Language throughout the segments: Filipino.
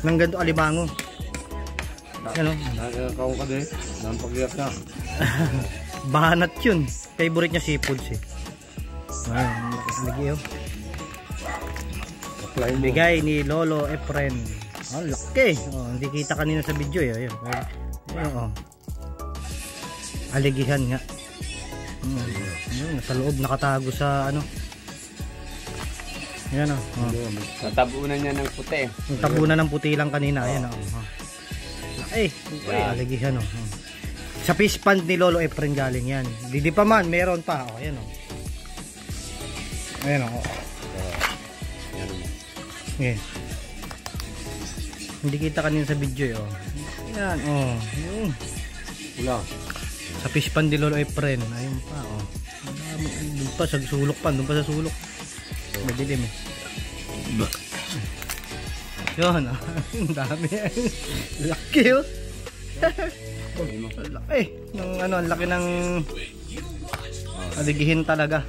Nang ganito alimango. Yan o. Nakakakaw ka din. Nang pagyap na. Banat yun. Favorite niya seafoods eh. Ayan, lagi o. Bigay ni Lolo Efren. Oh, laki. Oh, hindi kita kanina sa video eh. Ayun. Ayun oh. Aligihan nga. Ayun, sa loob nakatago sa ano. Ayan oh. Natabunan niya ng puti. Tabunan ng puti lang kanina. Ayan oh. Laki. Aligihan oh. Sa fish pond ni Lolo Efren galing yan. Hindi pa man, meron pa. Oh, ayan oh. Ayan oh. Yeah. Hindi kita kanina sa video oh. Yan oh. Wala. Sa fish pond ni Lolo Efren. Ayun pa oh. Doon pa sa sulok pa, doon pa sa sulok. Madilim eh. Yun oh. Ang dami. Laki oh. Laki. Ng ano, laki ng aligihin talaga.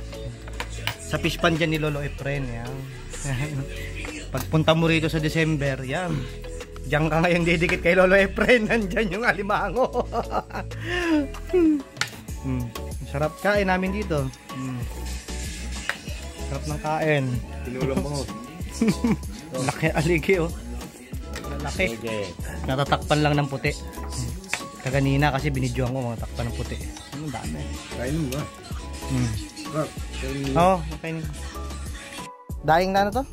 Sa fish pond dyan ni Lolo Efren. Yan. Pagpunta mo rito sa December, yan. Diyan ka ngayong didikit kay Lolo Efren. Nandyan yung alimango. Sarap kain namin dito. Sarap ng kain. Pinulang mo. Laki aligi oh. Laki. Natatakpan lang ng puti. Kaganina kasi binidyoan ko mga takpan ng puti. Ang dami. Kain mo ba? Oo, okay. Daing na ano to?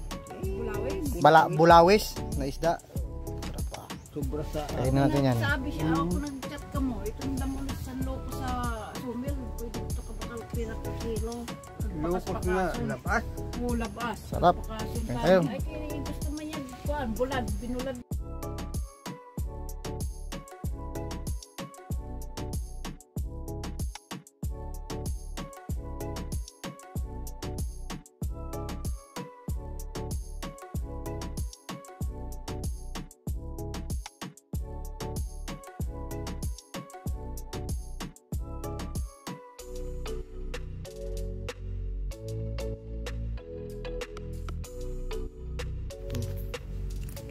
Bulawis na isda. Sobra sa... Kain natin yan. Sabi siya, ako nag-chat ka mo. Itong damo sa loko sa sumil. Pwede ito ka bakal kilo. Lukot nga. Lapas? Oo, labas. Sarap. Ayun. Ay, kaya gusto man yan. Bulad, binulad.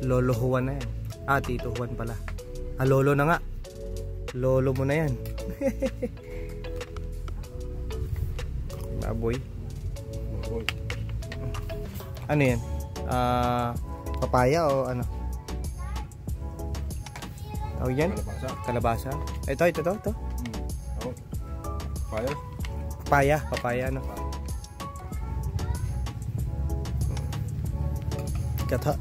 Lolo Juan na yan. Ah, Tito Juan pala. Ah, Lolo na nga. Lolo mo na yan. Baboy. Ano yan? Papaya o ano? Tawag yan? Kalabasa. Kalabasa. Ito. Papaya. Papaya ano? Kata.